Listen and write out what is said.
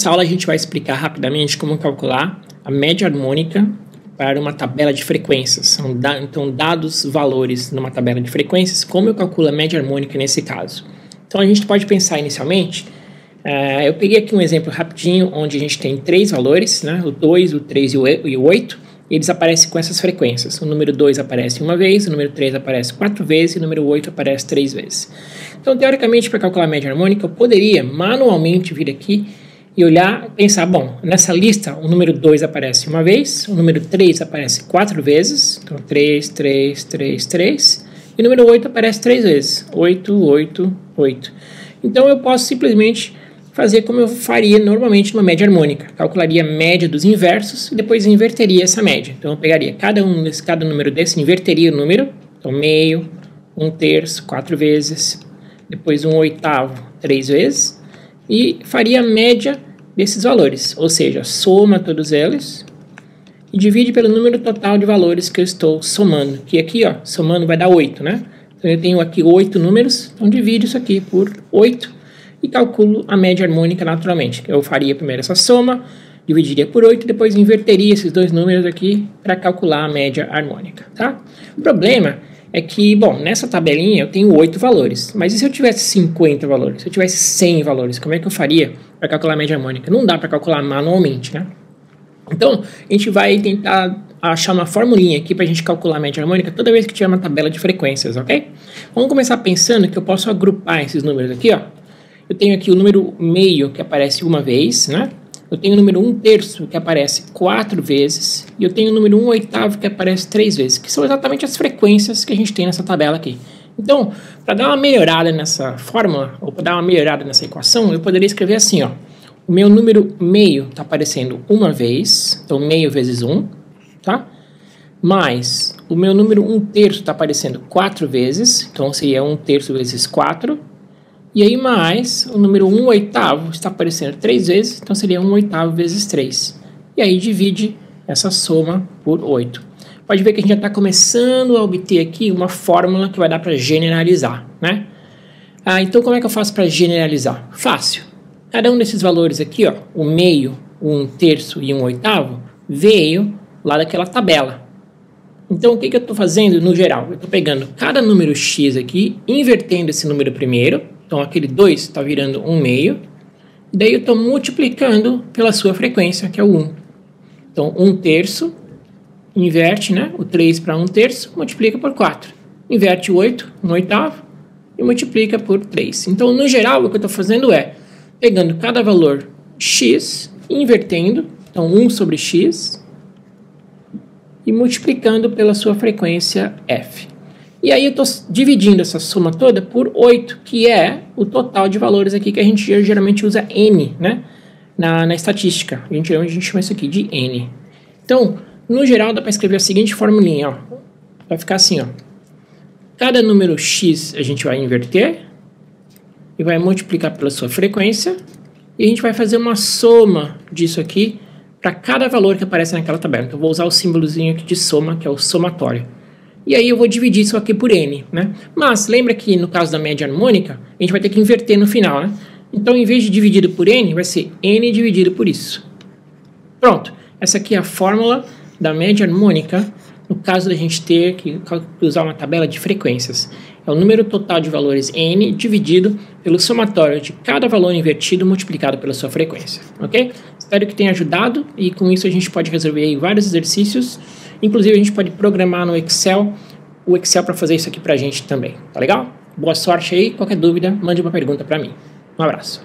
Nessa aula a gente vai explicar rapidamente como calcular a média harmônica para uma tabela de frequências. Então, dados valores numa tabela de frequências, como eu calculo a média harmônica nesse caso. Então, a gente pode pensar inicialmente, eu peguei aqui um exemplo rapidinho, onde a gente tem três valores, né, o 2, o 3 e o 8, e eles aparecem com essas frequências. O número 2 aparece uma vez, o número 3 aparece 4 vezes e o número 8 aparece 3 vezes. Então, teoricamente, para calcular a média harmônica, eu poderia manualmente vir aqui e olhar, pensar, bom, nessa lista o número 2 aparece uma vez, o número 3 aparece 4 vezes, então 3, 3, 3, 3, e o número 8 aparece 3 vezes, 8, 8, 8. Então eu posso simplesmente fazer como eu faria normalmente numa média harmônica, calcularia a média dos inversos e depois inverteria essa média. Então eu pegaria cada número desse, inverteria o número, então meio, 1/3, 4 vezes, depois 1/8, 3 vezes, e faria a média desses valores, ou seja, soma todos eles e divide pelo número total de valores que eu estou somando, que aqui, ó, somando vai dar 8, né? Então eu tenho aqui 8 números, então divido isso aqui por 8 e calculo a média harmônica naturalmente. Eu faria primeiro essa soma, dividiria por 8 e depois inverteria esses dois números aqui para calcular a média harmônica, tá? O problema é que, bom, nessa tabelinha eu tenho 8 valores, mas e se eu tivesse 50 valores? Se eu tivesse 100 valores, como é que eu faria para calcular a média harmônica? Não dá para calcular manualmente, né? Então, a gente vai tentar achar uma formulinha aqui para a gente calcular a média harmônica toda vez que tiver uma tabela de frequências, ok? Vamos começar pensando que eu posso agrupar esses números aqui, ó. Eu tenho aqui o número meio, que aparece uma vez, né? Eu tenho o número 1/3, que aparece 4 vezes, e eu tenho o número 1/8, que aparece 3 vezes, que são exatamente as frequências que a gente tem nessa tabela aqui. Então, para dar uma melhorada nessa fórmula, ou para dar uma melhorada nessa equação, eu poderia escrever assim, ó. O meu número meio está aparecendo uma vez, então meio vezes 1, tá? Mais o meu número 1/3 está aparecendo 4 vezes, então seria 1/3 vezes 4. E aí mais o número 1/8 está aparecendo 3 vezes, então seria 1/8 vezes 3. E aí divide essa soma por 8. Pode ver que a gente já está começando a obter aqui uma fórmula que vai dar para generalizar, né? Então como é que eu faço para generalizar? Fácil. Cada um desses valores aqui, ó, o meio, o 1/3 e 1/8, veio lá daquela tabela. Então o que eu estou fazendo no geral? Eu estou pegando cada número x aqui, invertendo esse número primeiro. Então, aquele 2 está virando 1/2. Daí, eu estou multiplicando pela sua frequência, que é o 1. Então, 1/3, inverte, né? O 3 para 1/3, multiplica por 4. Inverte o 8, 1/8, e multiplica por 3. Então, no geral, o que eu estou fazendo é pegando cada valor x, invertendo, então 1 sobre x, e multiplicando pela sua frequência f. E aí eu estou dividindo essa soma toda por 8, que é o total de valores aqui que a gente geralmente usa n, né? Na estatística. A gente chama isso aqui de n. Então, no geral, dá para escrever a seguinte formulinha, ó. Vai ficar assim, ó. Cada número x a gente vai inverter e vai multiplicar pela sua frequência. E a gente vai fazer uma soma disso aqui para cada valor que aparece naquela tabela. Então, eu vou usar o símbolozinho aqui de soma, que é o somatório. E aí eu vou dividir isso aqui por n, né? Mas lembra que no caso da média harmônica, a gente vai ter que inverter no final, né? Então, em vez de dividido por n, vai ser n dividido por isso. Pronto. Essa aqui é a fórmula da média harmônica, no caso da gente ter que usar uma tabela de frequências. É o número total de valores n dividido pelo somatório de cada valor invertido multiplicado pela sua frequência, ok? Espero que tenha ajudado e com isso a gente pode resolver aí vários exercícios. Inclusive, a gente pode programar no Excel, o Excel para fazer isso aqui para a gente também, tá legal? Boa sorte aí, qualquer dúvida, mande uma pergunta para mim. Um abraço.